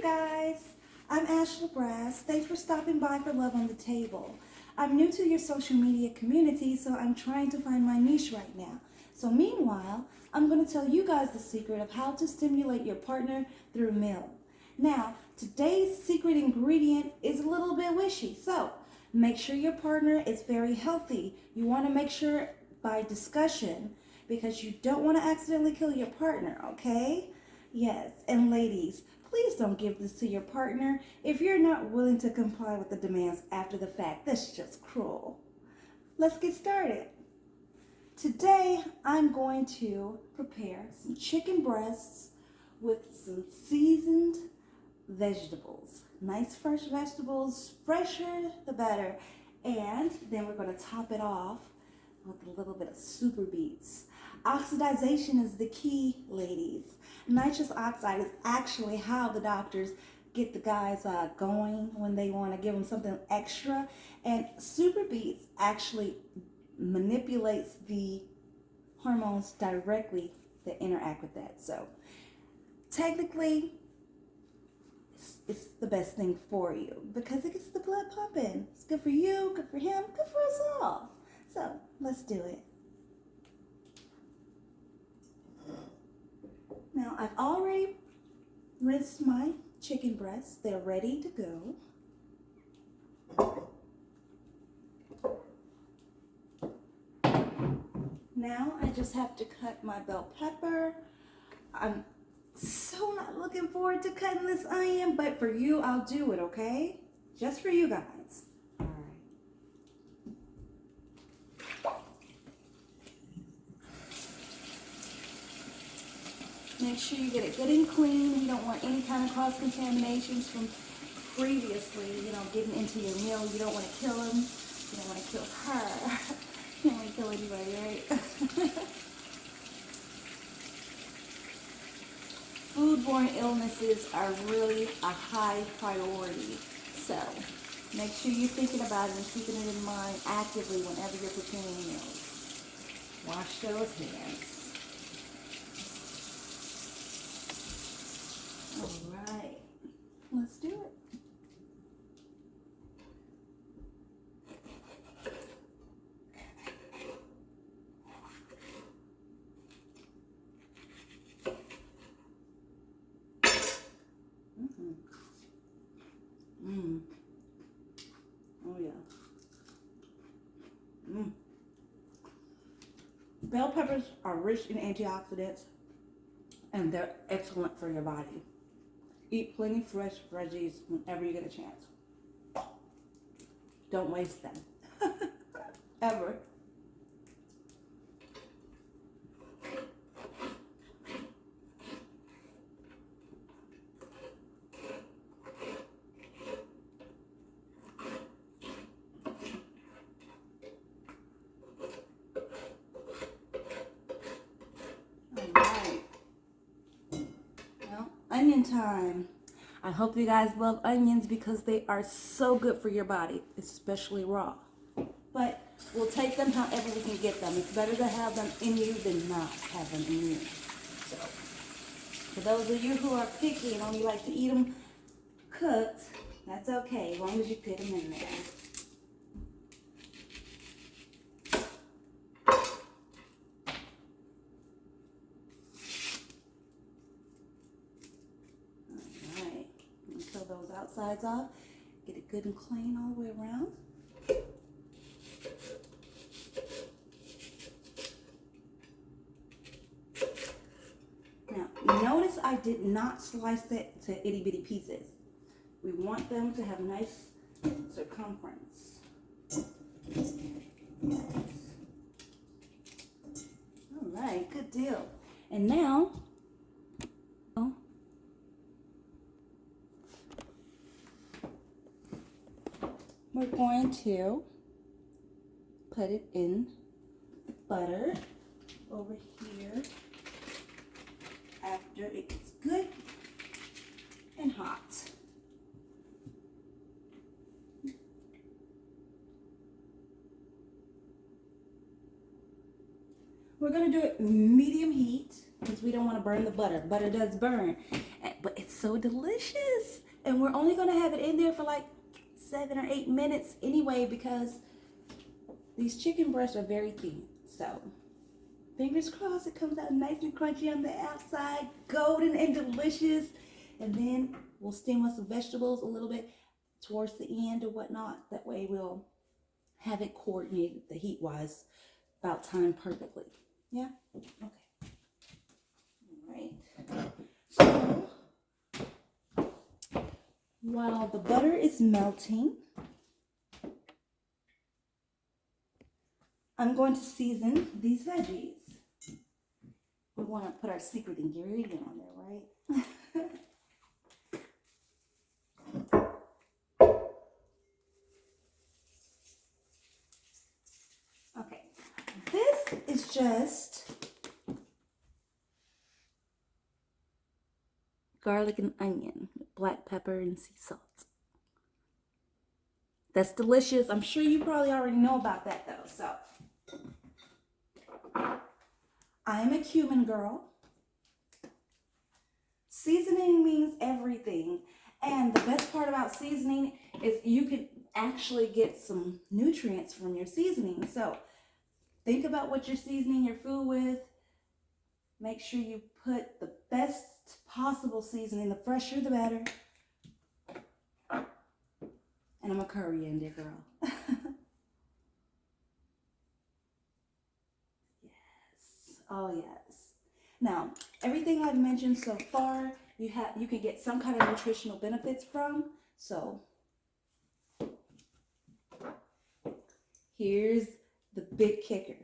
guys, I'm Ashley Brass. Thanks for stopping by for Love on the Table. I'm new to your social media community, so I'm trying to find my niche right now. So meanwhile, I'm going to tell you guys the secret of how to stimulate your partner through a meal. Now, today's secret ingredient is a little bit wishy, so make sure your partner is very healthy. You want to make sure by discussion because you don't want to accidentally kill your partner, okay? Yes, and ladies, please don't give this to your partner if you're not willing to comply with the demands after the fact. That's just cruel. Let's get started. Today, I'm going to prepare some chicken breasts with some seasoned vegetables. Nice fresh vegetables, fresher the better. And then we're going to top it off with a little bit of super beets. Oxidization is the key, ladies. Nitrous oxide is actually how the doctors get the guys going when they want to give them something extra. And super beets actually manipulates the hormones directly that interact with that. So technically, it's the best thing for you because it gets the blood pumping. It's good for you, good for him, good for us all. So let's do it. Now I've already rinsed my chicken breasts. They're ready to go. Now I just have to cut my bell pepper. I'm so not looking forward to cutting this onion, but for you, I'll do it, okay? Just for you guys. All right. Make sure you get it good and clean. You don't want any kind of cross-contaminations from previously, getting into your meal. You don't want to kill him. You don't want to kill her. You don't want to kill anybody, right? Foodborne illnesses are really a high priority. So make sure you're thinking about it and keeping it in mind actively whenever you're preparing meals. Wash those hands. All right, let's do it. Oh yeah. Bell peppers are rich in antioxidants and they're excellent for your body. Eat plenty fresh veggies whenever you get a chance. Don't waste them. Ever. Onion time. I hope you guys love onions because they are so good for your body, especially raw. But we'll take them however we can get them. It's better to have them in you than not have them in you. So, for those of you who are picky and only like to eat them cooked, that's okay, as long as you put them in there. Those outsides off, get it good and clean all the way around. Now, notice I did not slice it to itty bitty pieces. We want them to have nice circumference. All right, good deal. And now, we're going to put it in the butter over here after it gets good and hot. We're going to do it medium heat because we don't want to burn the butter. Butter does burn, but it's so delicious. And we're only going to have it in there for like 7 or 8 minutes anyway, because these chicken breasts are very thin. So fingers crossed it comes out nice and crunchy on the outside, golden and delicious. And then we'll steam with some vegetables a little bit towards the end or whatnot. That way we'll have it coordinated the heat wise about time perfectly. Yeah? Okay. All right. So while the butter is melting, I'm going to season these veggies. We want to put our secret ingredient on there, right? Okay, this is just garlic and onion, black pepper and sea salt. That's delicious. I'm sure you probably already know about that though. So I'm a cumin girl. Seasoning means everything. And the best part about seasoning is you can actually get some nutrients from your seasoning. So think about what you're seasoning your food with. Make sure you put the best possible seasoning. The fresher, the better. And I'm a coriander girl. Yes. Oh, yes. Now, everything I've mentioned so far, you can get some kind of nutritional benefits from. So here's the big kicker.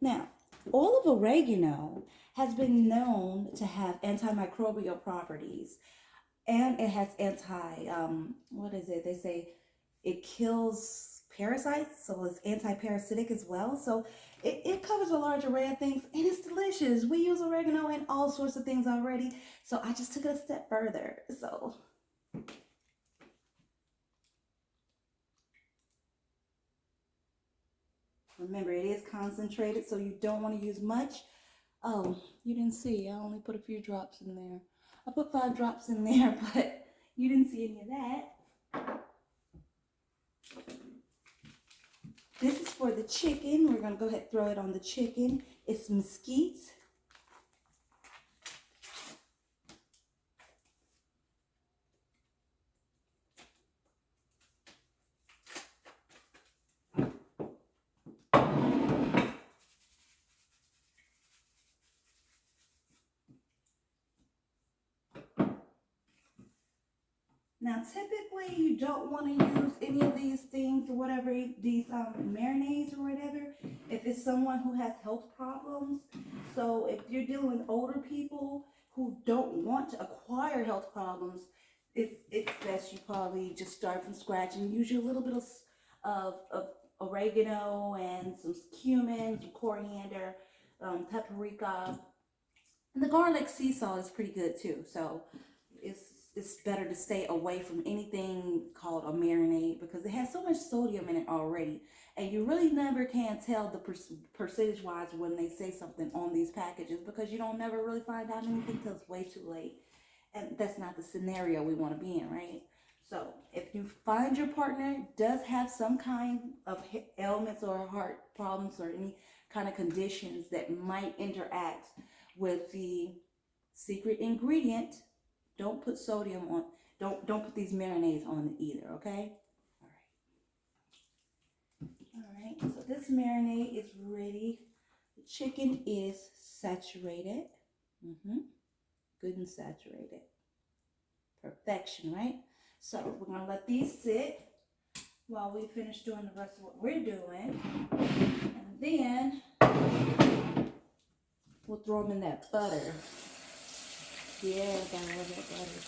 Now, oil of oregano has been known to have antimicrobial properties, and it has what is it? They say it kills parasites, so it's anti-parasitic as well. So it covers a large array of things, and it's delicious. We use oregano in all sorts of things already, so I just took it a step further. So remember, it is concentrated, so you don't want to use much. Oh, you didn't see. I only put a few drops in there. I put 5 drops in there, but you didn't see any of that. This is for the chicken. We're going to go ahead and throw it on the chicken. It's mesquite. Now, typically, you don't want to use any of these things or whatever, these marinades or whatever, if it's someone who has health problems. So if you're dealing with older people who don't want to acquire health problems, it's best you probably just start from scratch and use your little bit of oregano and some cumin, some coriander, paprika. And the garlic sea salt is pretty good too. So it's better to stay away from anything called a marinade because it has so much sodium in it already. And you really never can tell the percentage-wise when they say something on these packages because you don't never really find out anything until it's way too late. And that's not the scenario we want to be in, right? So if you find your partner does have some kind of ailments or heart problems or any kind of conditions that might interact with the secret ingredient, don't put sodium on, don't put these marinades on it either, okay? All right, so this marinade is ready. The chicken is saturated. Good and saturated. Perfection, right? So we're gonna let these sit while we finish doing the rest of what we're doing. And then we'll throw them in that butter. Yeah, I love that butter.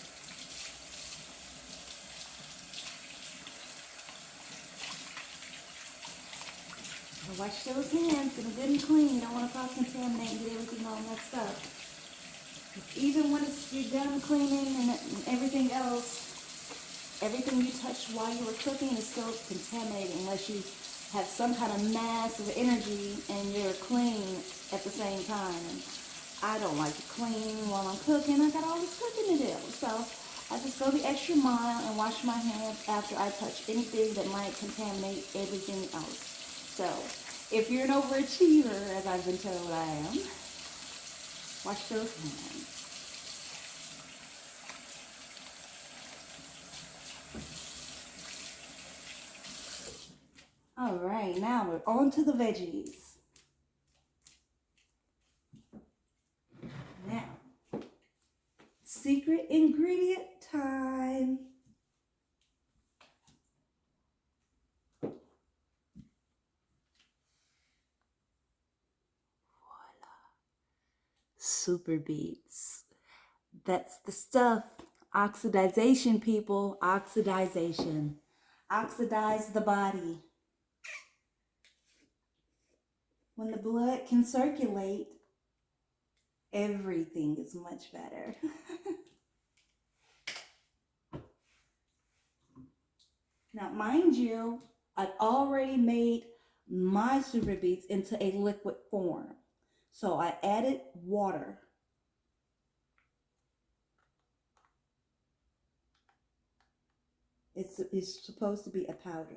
Now wash those hands, get them good and clean. You don't want to cross-contaminate and get everything all messed up. Even when you're done cleaning and everything else, everything you touched while you were cooking is still contaminated unless you have some kind of mass of energy and you're clean at the same time. I don't like to clean while I'm cooking. I got all this cooking to do. So I just go the extra mile and wash my hands after I touch anything that might contaminate everything else. So if you're an overachiever, as I've been told I am, wash those hands. All right, now we're on to the veggies. Now, secret ingredient time. Super beets. That's the stuff. Oxidization, people. Oxidization. Oxidize the body. When the blood can circulate, everything is much better. Now, mind you, I've already made my super beets into a liquid form. So I added water. It's supposed to be a powder.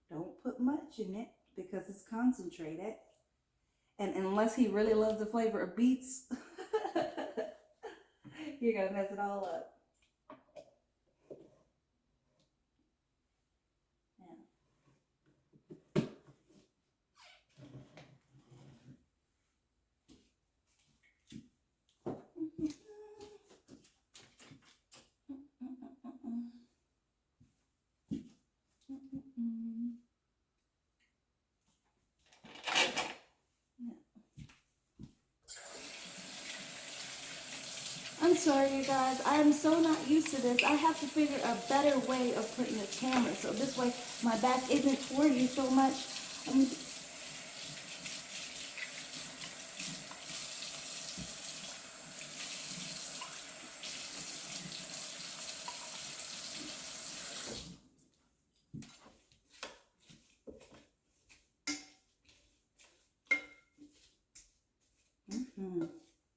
Don't put much in it because it's concentrated. And unless he really loves the flavor of beets, you're going to mess it all up. I'm sorry, you guys. I am so not used to this. I have to figure a better way of putting this camera, so this way my back isn't toward you so much.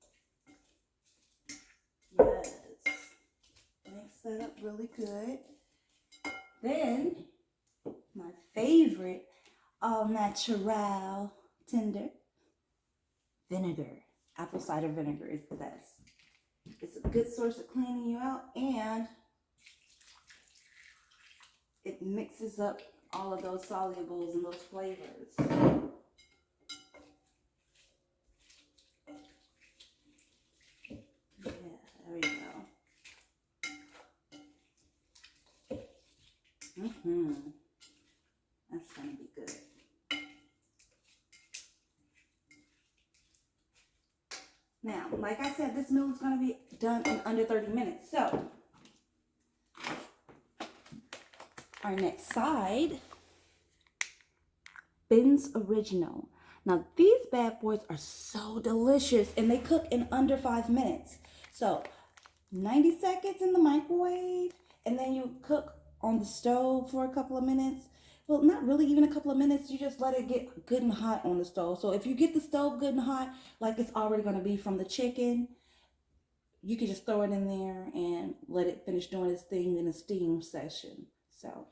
Yes. Mix that up really good. Then, my favorite all natural tender vinegar. Apple cider vinegar is the best. It's a good source of cleaning you out, and it mixes up all of those solubles and those flavors. Yeah, there we go. That's gonna be good. Now, like I said, this meal is gonna be done in under 30 minutes. So, our next side, Ben's Original. Now, these bad boys are so delicious, and they cook in under 5 minutes. So, 90 seconds in the microwave, and then you cook on the stove for a couple of minutes. Well, not really even a couple of minutes. You just let it get good and hot on the stove. So if you get the stove good and hot, like it's already going to be from the chicken, you can just throw it in there and let it finish doing its thing in a steam session. So,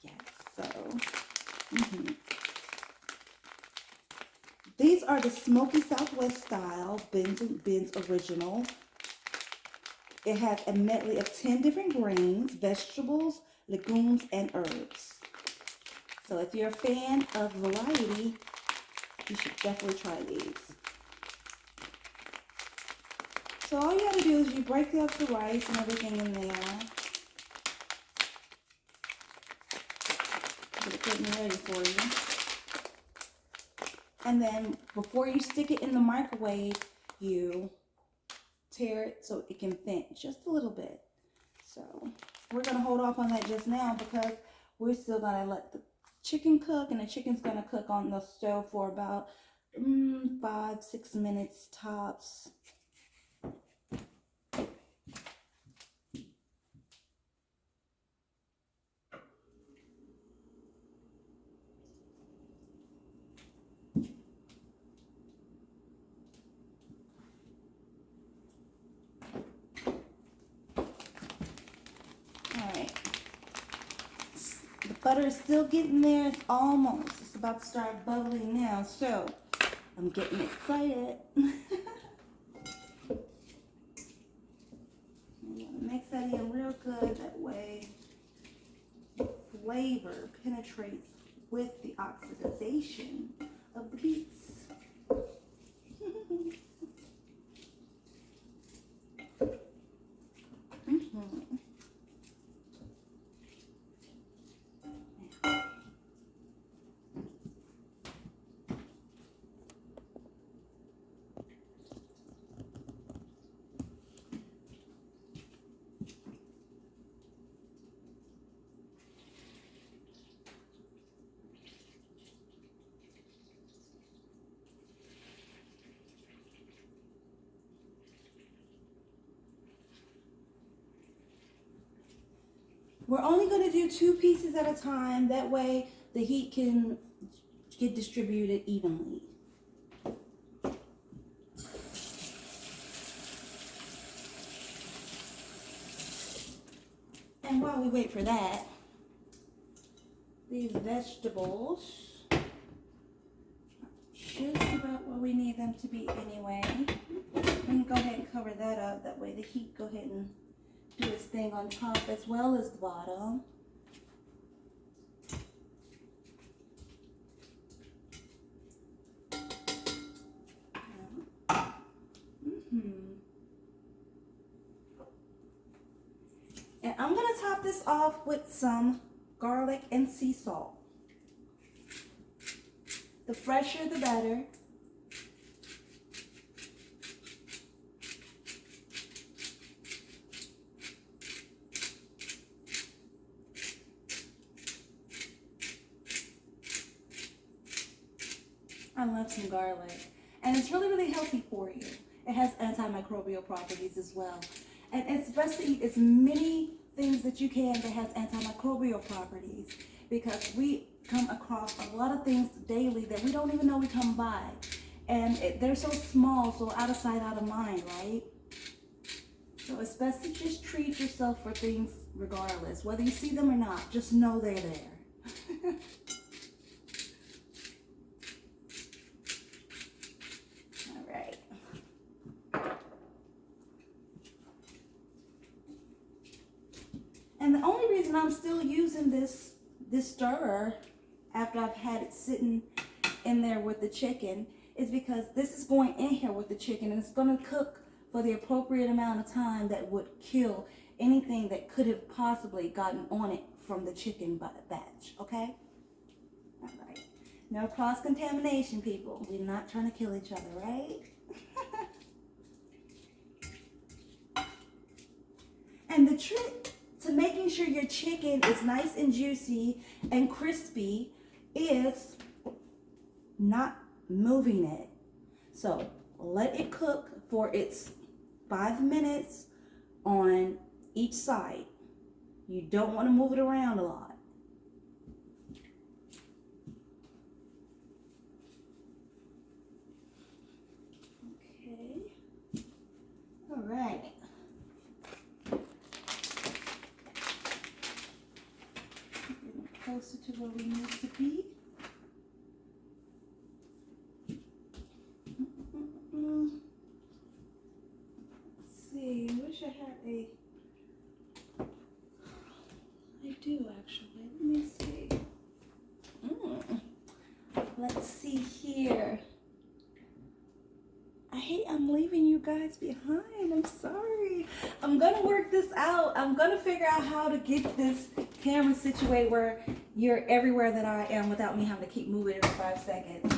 yes. These are the Smoky Southwest style Ben's Original. It has a medley of 10 different grains, vegetables, legumes, and herbs. So if you're a fan of variety, you should definitely try these. So all you have to do is you break up the rice and everything in there. Get it good and ready for you. And then before you stick it in the microwave, you tear it so it can vent just a little bit. So we're going to hold off on that just now because we're still going to let the chicken cook, and the chicken's going to cook on the stove for about 5-6 minutes tops. Butter is still getting there. It's almost. It's about to start bubbling now. So I'm getting excited. Mix that in real good. That way flavor penetrates with the oxidization of the beets. We're only going to do 2 pieces at a time. That way the heat can get distributed evenly. And while we wait for that, these vegetables are just about where we need them to be anyway. We can go ahead and cover that up. That way the heat go ahead and do its thing on top as well as the bottom. And I'm going to top this off with some garlic and sea salt. The fresher, the better. I love some garlic, and it's really, really healthy for you. It has antimicrobial properties as well. And it's best to eat as many things that you can that has antimicrobial properties, because we come across a lot of things daily that we don't even know we come by. And they're so small, so out of sight, out of mind, right? So it's best to just treat yourself for things regardless. Whether you see them or not, just know they're there. And the only reason I'm still using this stirrer after I've had it sitting in there with the chicken is because this is going in here with the chicken, and it's going to cook for the appropriate amount of time that would kill anything that could have possibly gotten on it from the chicken batch, okay? All right. No cross-contamination, people. We're not trying to kill each other, right? And the trick to making sure your chicken is nice and juicy and crispy is not moving it. So let it cook for its 5 minutes on each side. You don't want to move it around a lot. Okay. All right. Closer to where we need to be. Let's see. I wish I had a. I do actually. Let me see. Let's see here. I'm leaving you guys behind. I'm sorry. I'm gonna work this out. I'm gonna figure out how to get this camera situated where you're everywhere that I am without me having to keep moving every 5 seconds.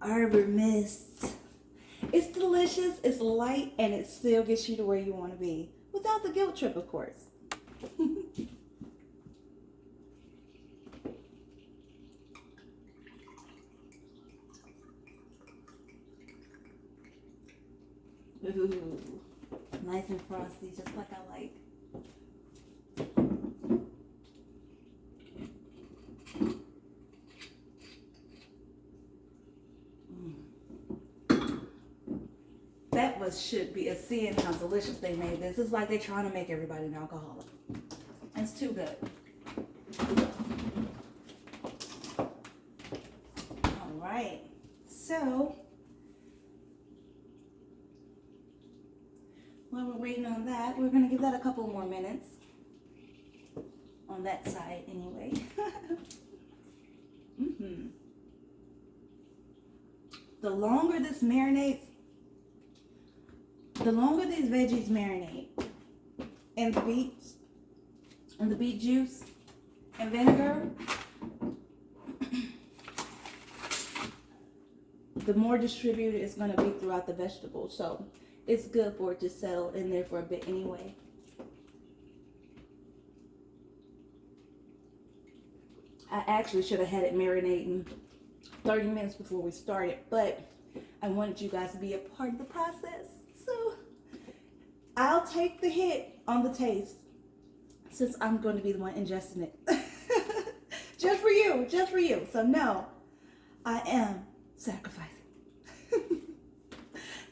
arbor mist. It's delicious, it's light, and it still gets you to where you want to be. Without the guilt trip, of course. Ooh, nice and frosty, just like I like. That should be a sin how delicious they made this. It's like they're trying to make everybody an alcoholic. It's too good. All right. So, while we're waiting on that, we're going to give that a couple more minutes. On that side, anyway. The longer this marinates, the longer these veggies marinate, and the beets, and the beet juice, and vinegar, the more distributed it's going to be throughout the vegetables. So it's good for it to settle in there for a bit anyway. I actually should have had it marinating 30 minutes before we started, but I wanted you guys to be a part of the process. So I'll take the hit on the taste since I'm going to be the one ingesting it. Just for you, just for you. So no, I am sacrificing.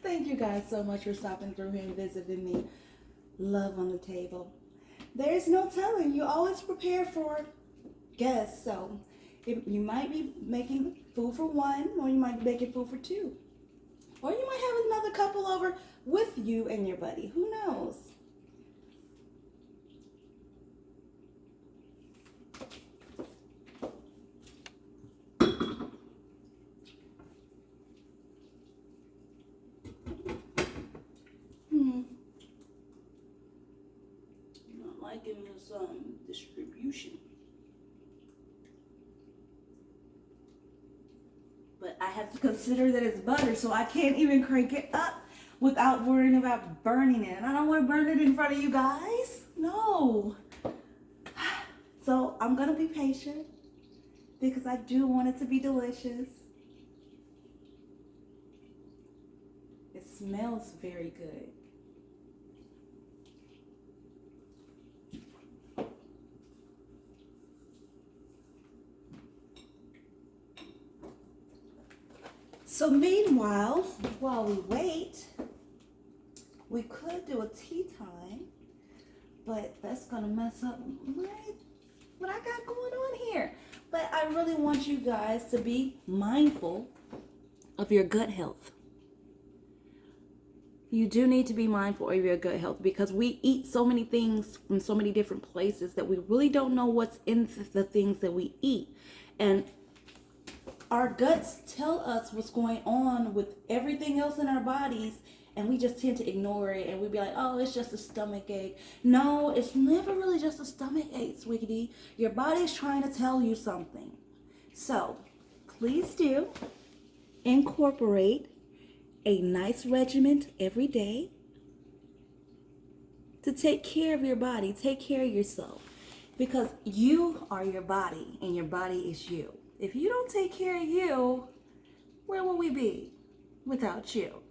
Thank you guys so much for stopping through here and visiting me. Love on the table. There's no telling. You always prepare for guests. So you might be making food for one, or you might be making food for two. Or you might have another couple over with you and your buddy. Who knows? Not liking this distribution. But I have to consider that it's butter, so I can't even crank it up without worrying about burning it. And I don't want to burn it in front of you guys. No. So I'm going to be patient because I do want it to be delicious. It smells very good. So meanwhile, while we wait, we could do a tea time, but that's gonna mess up what I got going on here. But I really want you guys to be mindful of your gut health. You do need to be mindful of your gut health because we eat so many things from so many different places that we really don't know what's in the things that we eat. And our guts tell us what's going on with everything else in our bodies, and we just tend to ignore it, and we'd be like, oh, it's just a stomach ache. No, it's never really just a stomach ache, sweetie. Your body's trying to tell you something. So please do incorporate a nice regimen every day to take care of your body, take care of yourself, because you are your body and your body is you. If you don't take care of you, where will we be without you?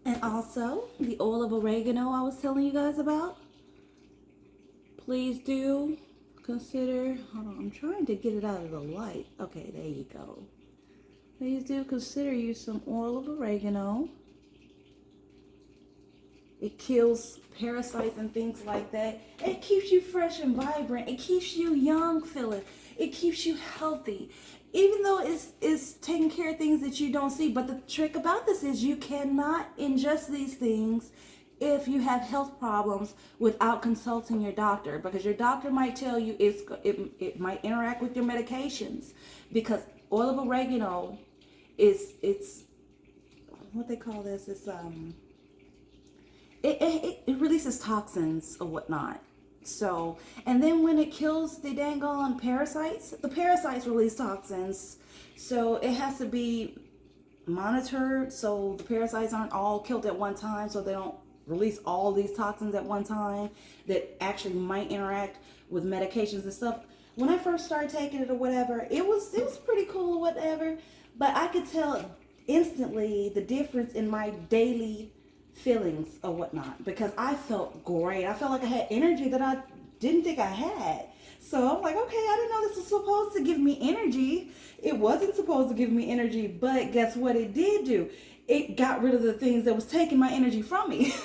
And also, the oil of oregano I was telling you guys about. Please do consider, hold on, I'm trying to get it out of the light. Okay, there you go. Please do consider you some oil of oregano. It kills parasites and things like that. It keeps you fresh and vibrant. It keeps you young feeling. It keeps you healthy. Even though it's taking care of things that you don't see. But the trick about this is you cannot ingest these things if you have health problems without consulting your doctor. Because your doctor might tell you it might interact with your medications. Because oil of oregano it's what they call this, it releases toxins or whatnot. So, and then when it kills the dang on parasites, the parasites release toxins. So it has to be monitored so the parasites aren't all killed at one time, so they don't release all these toxins at one time that actually might interact with medications and stuff. When I first started taking it or whatever, it was pretty cool or whatever, but I could tell instantly the difference in my daily feelings or whatnot, because I felt great. I felt like I had energy that I didn't think I had. So I'm like, okay, I didn't know this was supposed to give me energy. It wasn't supposed to give me energy, but guess what it did do? It got rid of the things that was taking my energy from me.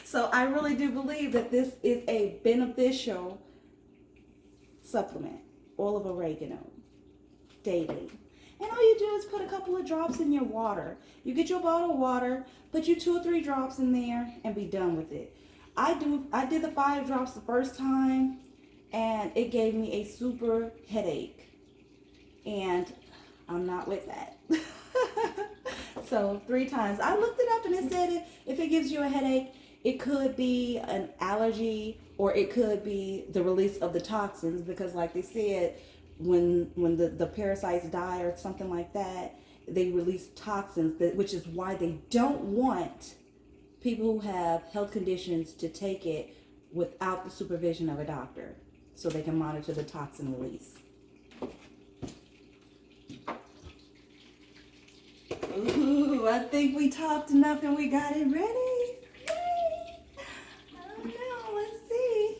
So I really do believe that this is a beneficial supplement, oil of oregano, daily. And all you do is put a couple of drops in your water. You get your bottle of water, put your 2 or 3 drops in there, and be done with it. I did the 5 drops the first time, and it gave me a super headache. And I'm not with that. So 3 times. I looked it up and it said if it gives you a headache, it could be an allergy or it could be the release of the toxins, because like they said, when the parasites die or something like that, they release toxins, which is why they don't want people who have health conditions to take it without the supervision of a doctor, so they can monitor the toxin release. Ooh, I think we talked enough and we got it ready. Yay! I don't know, let's see.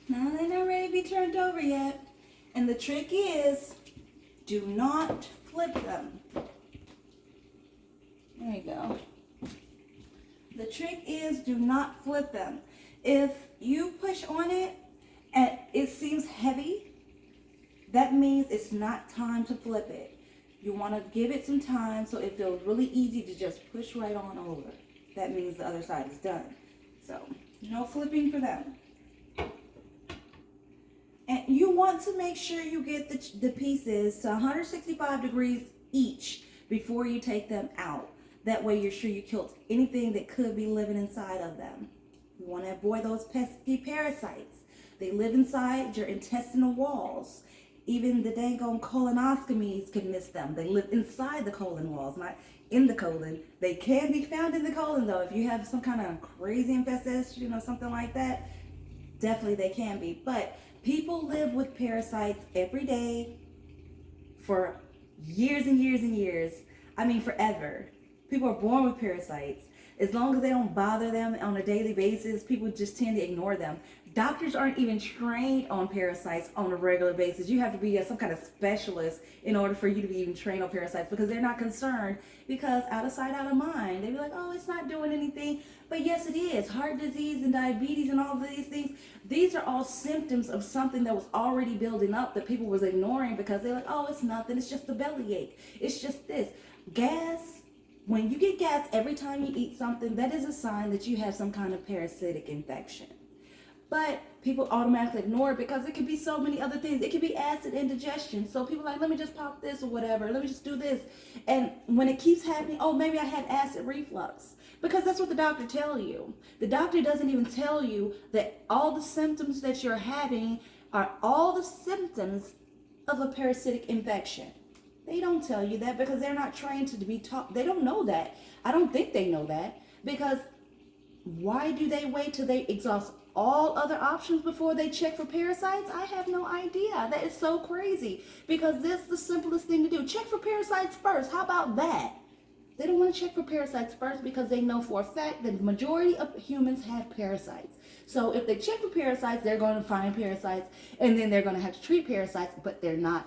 No, they're not ready to be turned over yet. And the trick is, do not flip them. There you go. The trick is, do not flip them. If you push on it and it seems heavy, that means it's not time to flip it. You want to give it some time so it feels really easy to just push right on over. That means the other side is done. So, no flipping for them. And you want to make sure you get the pieces to 165 degrees each before you take them out. That way you're sure you killed anything that could be living inside of them. You want to avoid those pesky parasites. They live inside your intestinal walls. Even the dang on colonoscomies can miss them. They live inside the colon walls, not in the colon. They can be found in the colon though. If you have some kind of crazy infestation or something like that, definitely they can be. But people live with parasites every day for years and years and years. I mean, forever. People are born with parasites. As long as they don't bother them on a daily basis, people just tend to ignore them. Doctors aren't even trained on parasites on a regular basis. You have to be some kind of specialist in order for you to be even trained on parasites, because they're not concerned, because out of sight, out of mind. They be like, oh, it's not doing anything. But yes, it is. Heart disease and diabetes and all of these things, these are all symptoms of something that was already building up that people was ignoring, because they're like, oh, it's nothing. It's just a bellyache. It's just this. Gas. When you get gas every time you eat something, that is a sign that you have some kind of parasitic infection. But people automatically ignore it because it could be so many other things. It could be acid indigestion. So people are like, let me just pop this or whatever. Let me just do this. And when it keeps happening, oh, maybe I had acid reflux. Because that's what the doctor tell you. The doctor doesn't even tell you that all the symptoms that you're having are all the symptoms of a parasitic infection. They don't tell you that because they're not trained to be taught. They don't know that. I don't think they know that, because why do they wait till they exhaust all other options before they check for parasites? I have no idea. That is so crazy, because this is the simplest thing to do. Check for parasites first. How about that? They don't want to check for parasites first because they know for a fact that the majority of humans have parasites. So if they check for parasites, they're going to find parasites, and then they're going to have to treat parasites, but they're not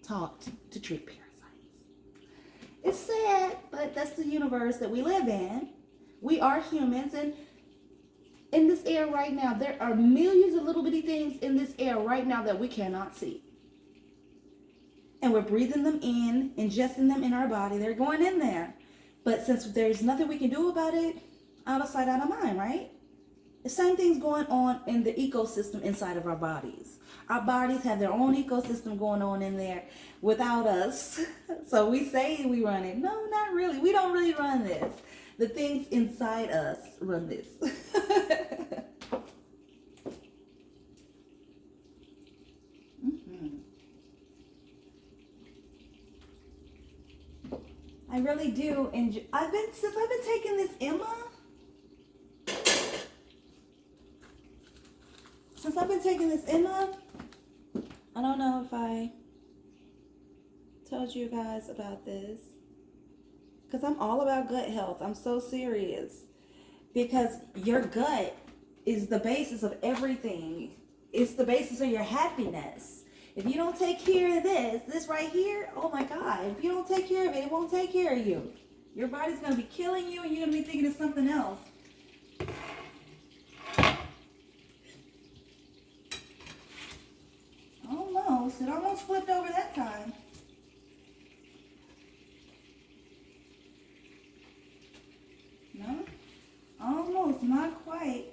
taught to treat parasites. It's sad, but that's the universe that we live in. We are humans, and in this air right now, there are millions of little bitty things in this air right now that we cannot see. And we're breathing them in, ingesting them in our body. They're going in there. But since there's nothing we can do about it, out of sight, out of mind, right? The same thing's going on in the ecosystem inside of our bodies. Our bodies have their own ecosystem going on in there without us. So we say we run it. No, not really. We don't really run this. The things inside us run this. I really do enjoy. Since I've been taking this Emma. Since I've been taking this Emma, I don't know if I told you guys about this, because I'm all about gut health. I'm so serious, because your gut is the basis of everything. It's the basis of your happiness. If you don't take care of this right here, oh my God, if you don't take care of it, it won't take care of you. Your body's going to be killing you, and you're going to be thinking of something else. It almost flipped over that time. No, almost, not quite.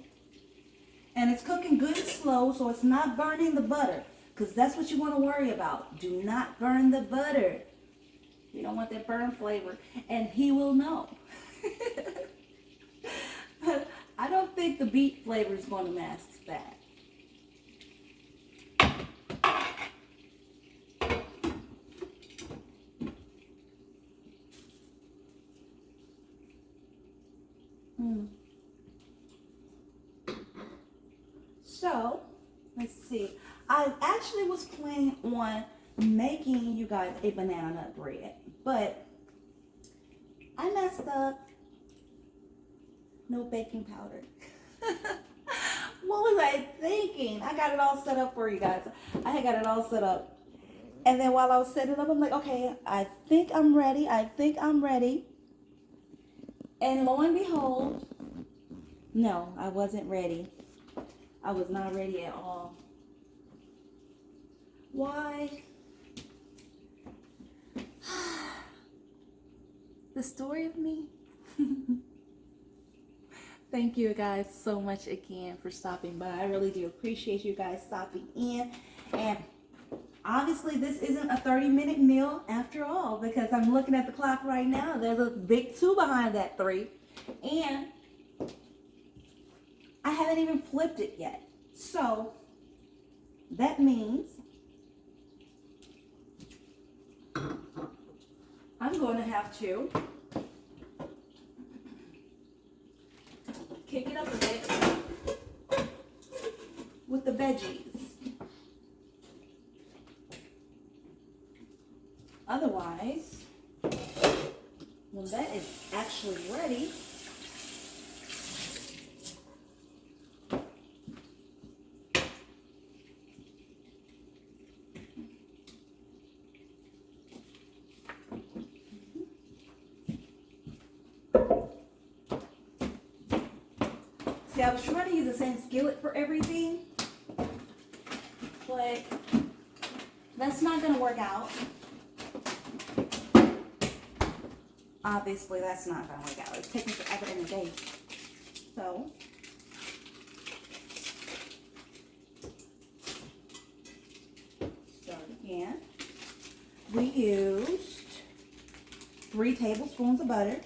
And it's cooking good and slow, so it's not burning the butter, because that's what you want to worry about. Do not burn the butter. You don't want that burn flavor, and he will know. I don't think the beet flavor is going to mask that. So, let's see. I actually was planning on making you guys a banana nut bread, but I messed up. No baking powder. What was I thinking? I got it all set up for you guys. I had got it all set up. And then while I was setting it up, I'm like, okay, I think I'm ready. And lo and behold, no, I wasn't ready. I was not ready at all. Why? The story of me. Thank you guys so much again for stopping by. I really do appreciate you guys stopping in. And obviously this isn't a 30-minute meal after all, because I'm looking at the clock right now. There's a big 2 behind that 3. And I haven't even flipped it yet. So that means I'm going to have to kick it up a bit with the veggies. Otherwise, when that is actually ready, see, I was trying to use the same skillet for everything, but that's not going to work out. Obviously, that's not going to work out. It's taking forever in a day. So, start again. We used 3 tablespoons of butter.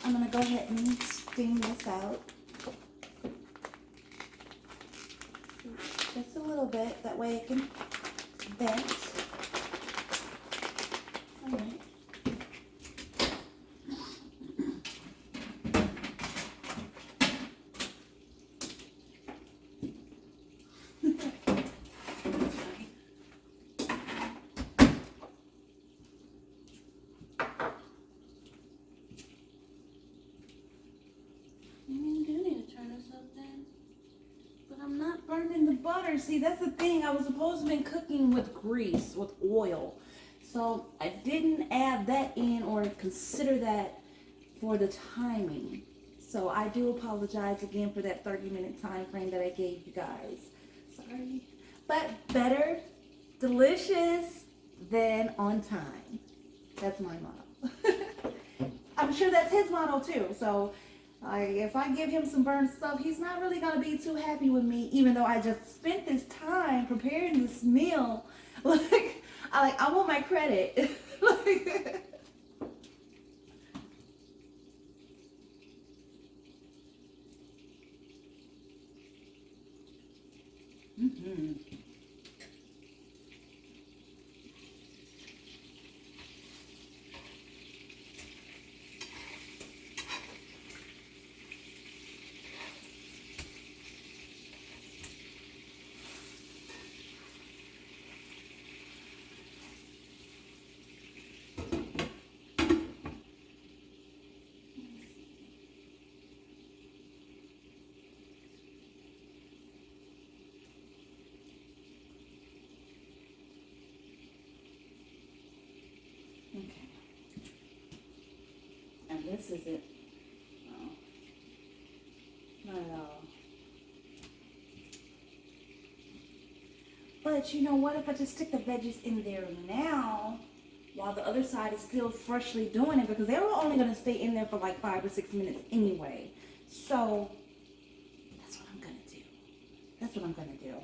I'm going to go ahead and steam this out. Just a little bit, that way it can vent. All right. see, that's the thing. I was supposed to be cooking with grease, with oil. So I didn't add that in or consider that for the timing. So I do apologize again for that 30-minute time frame that I gave you guys. Sorry. But better, delicious than on time. That's my motto. I'm sure that's his motto too. So if I give him some burnt stuff, he's not really going to be too happy with me, even though I just spent this time preparing this meal. I want my credit. Mm-hmm. Okay. And this is it. No, not at all. But you know what? If I just stick the veggies in there now, while the other side is still freshly doing it, because they were only going to stay in there for like 5 or 6 minutes anyway. So that's what I'm going to do. That's what I'm going to do.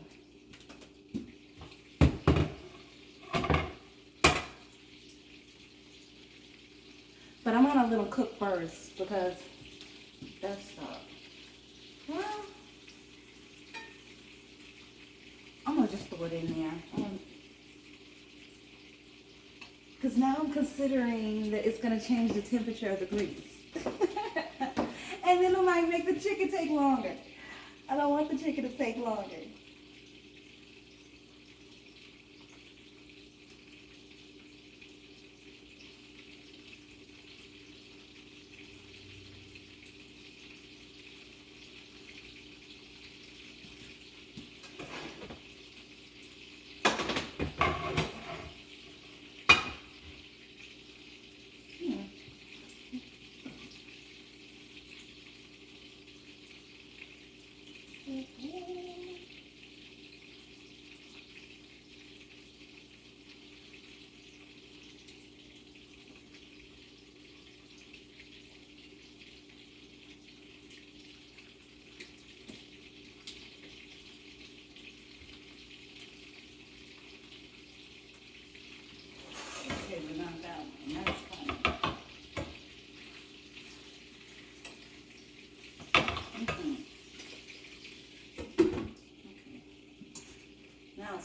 But I'm on a little cook first because that's well, I'm gonna just throw it in there. Because now I'm considering that it's gonna change the temperature of the grease. And then it might make the chicken take longer. I don't want the chicken to take longer.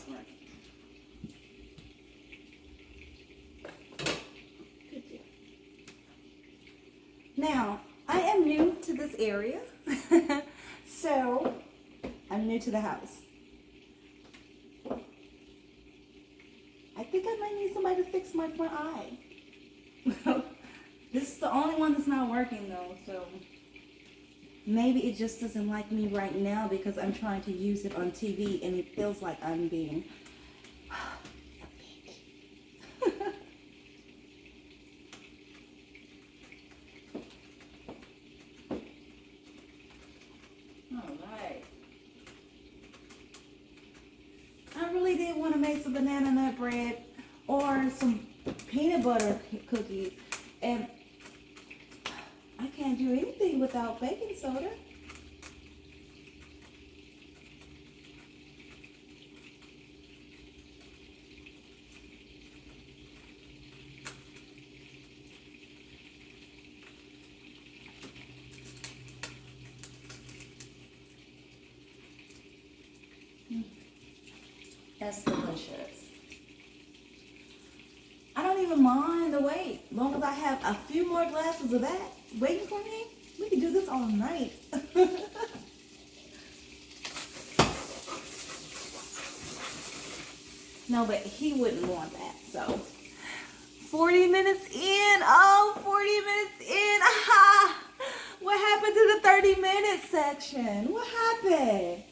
Working. Good deal. Now, I am new to this area, so I'm new to the house. I think I might need somebody to fix my front eye. This is the only one that's not working though, so maybe it just doesn't like me right now because I'm trying to use it on TV and it feels like I'm being a bitch. All right. I really did want to make some banana nut bread or some peanut butter cookies, and I can't do anything without baking soda. That's delicious. I don't even mind the wait. As long as I have a few more glasses of that waiting for me, we can do this all night. No, but he wouldn't want that, so. 40 minutes in. Oh, 40 minutes in. Aha! What happened to the 30-minute section? What happened?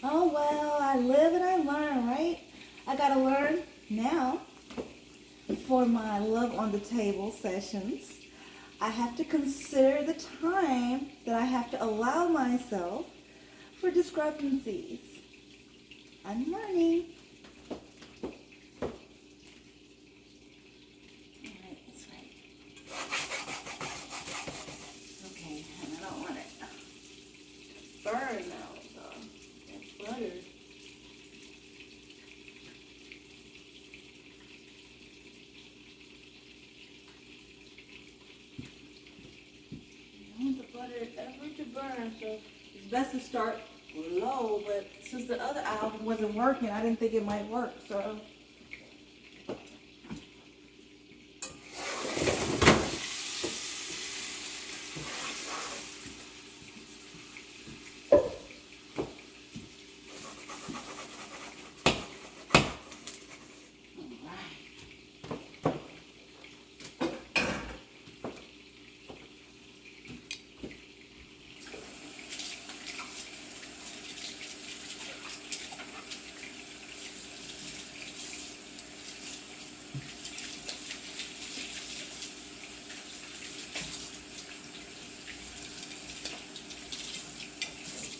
Oh, well, I live and I learn, right? I gotta learn now for my love on the table sessions. I have to consider the time that I have to allow myself for discrepancies. I'm learning. All right, that's right. Okay, and I don't want it to burn now. That's butter. I don't want the butter ever to burn, so it's best to start low, but since the other album wasn't working, I didn't think it might work, so.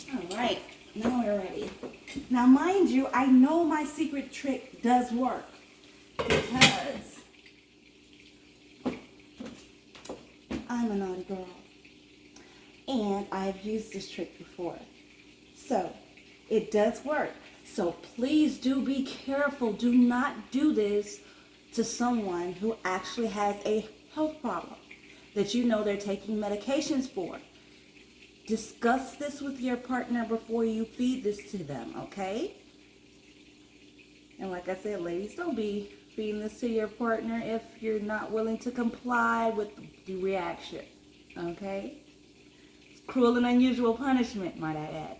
All right, now we're ready. Now, mind you, I know my secret trick does work because I'm a naughty girl and I've used this trick before. So, it does work. So, please do be careful. Do not do this to someone who actually has a health problem that you know they're taking medications for. Discuss this with your partner before you feed this to them, okay? And like I said, ladies, don't be feeding this to your partner if you're not willing to comply with the reaction, okay? It's cruel and unusual punishment, might I add.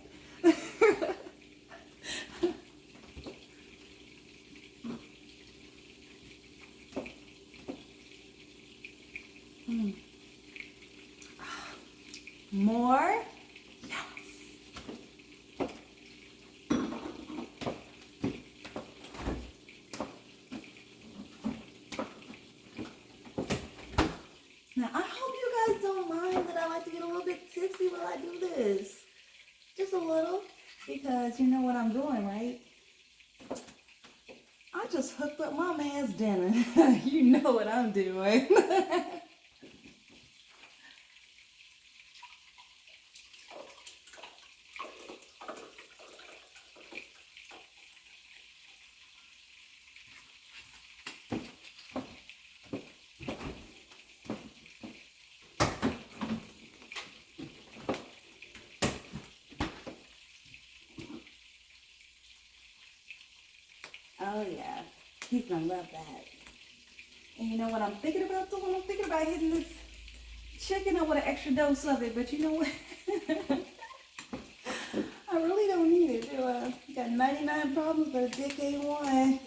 More? Yes. Now, I hope you guys don't mind that I like to get a little bit tipsy while I do this. Just a little, because you know what I'm doing, right? I just hooked up my man's dinner. You know what I'm doing. Oh yeah, he's gonna love that. And you know what I'm thinking about doing? I'm thinking about hitting this chicken up with an extra dose of it, but you know what? I really don't need it, do I? Got 99 problems, but a dick ain't one.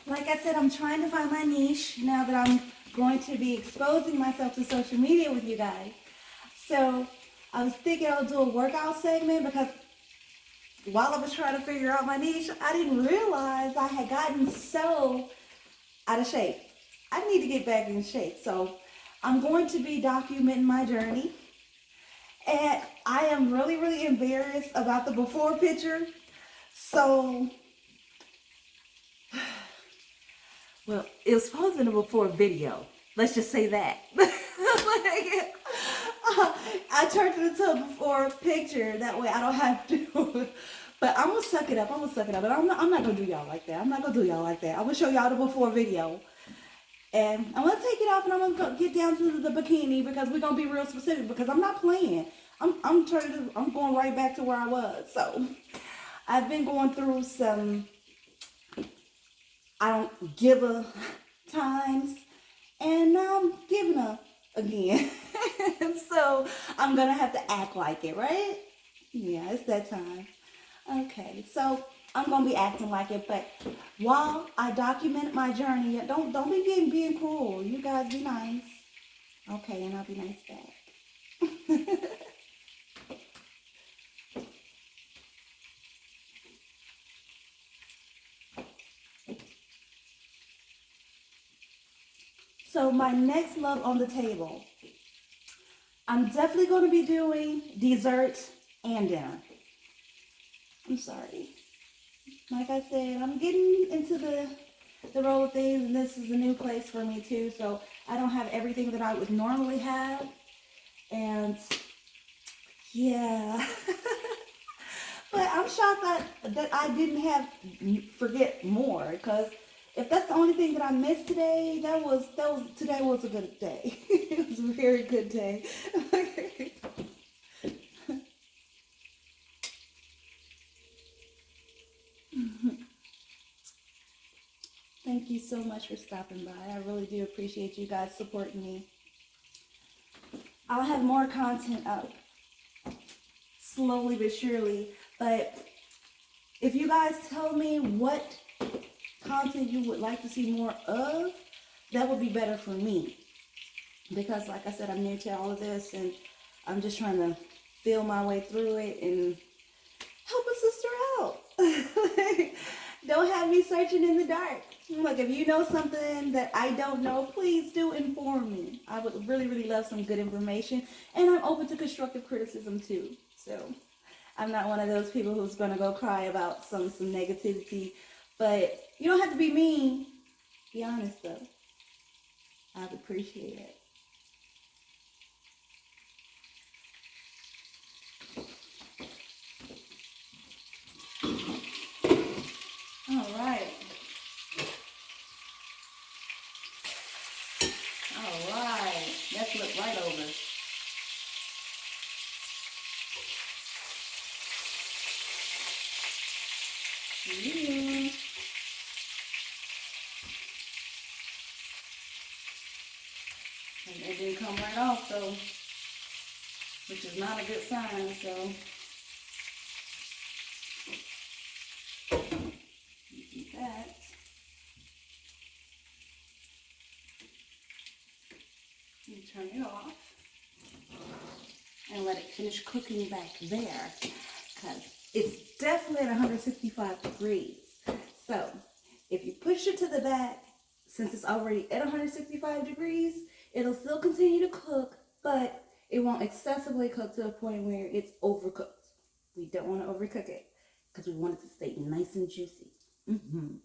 Like I said, I'm trying to find my niche now that I'm going to be exposing myself to social media with you guys. So I was thinking I'll do a workout segment because while I was trying to figure out my niche, I didn't realize I had gotten so out of shape. I need to get back in shape. So I'm going to be documenting my journey. And I am really, really embarrassed about the before picture. So, well, it was supposed to be a before video. Let's just say that. I turned it into a before picture. That way I don't have to. But I'm gonna suck it up. I'm gonna suck it up. But I'm not gonna do y'all like that. I'm not gonna do y'all like that. I'm gonna show y'all the before video. And I'm gonna take it off and I'm gonna get down to the bikini because we're gonna be real specific because I'm not playing. I'm going right back to where I was. So I've been going through some I don't give a times and now I'm giving a again. So I'm gonna have to act like it, right? Yeah, it's that time. Okay, so I'm gonna be acting like it, but while I document my journey, don't be being cruel. You guys be nice. Okay, and I'll be nice back. So my next love on the table, I'm definitely gonna be doing dessert and dinner. I'm sorry. Like I said, I'm getting into the roll of things, and this is a new place for me too, so I don't have everything that I would normally have, and yeah. But I'm shocked that I didn't forget more, because if that's the only thing that I missed today, today was a good day. It was a very good day. Thank you so much for stopping by. I really do appreciate you guys supporting me. I'll have more content up slowly but surely, but if you guys tell me what content you would like to see more of, that would be better for me, because like I said, I'm new to all of this and I'm just trying to feel my way through it and help a sister out. Don't have me searching in the dark. Like, if you know something that I don't know, please do inform me. I would really, really love some good information, and I'm open to constructive criticism too. So I'm not one of those people who's gonna go cry about some negativity, but you don't have to be mean. Be honest though. I'd appreciate it. All right. All right. Let's flip right over. Yeah. And it didn't come right off, so, which is not a good sign, so. Do that. You turn it off and let it finish cooking back there, because it's definitely at 165 degrees. So if you push it to the back, since it's already at 165 degrees, it'll still continue to cook, but it won't excessively cook to a point where it's overcooked. We don't want to overcook it because we want it to stay nice and juicy. Mm-hmm.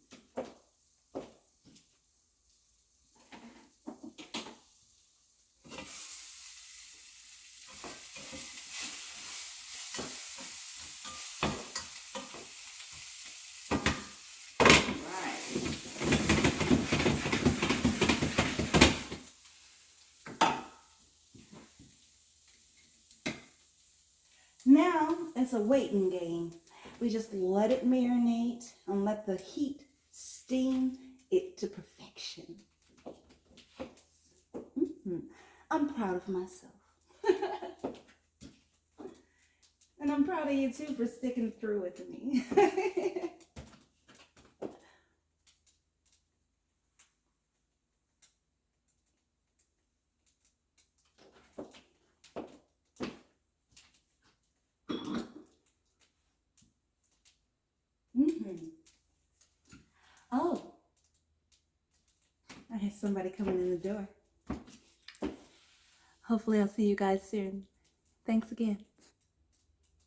Now it's a waiting game. We just let it marinate and let the heat steam it to perfection. I'm proud of myself. And I'm proud of you too for sticking through with me. Oh, I hear somebody coming in the door. Hopefully I'll see you guys soon. Thanks again.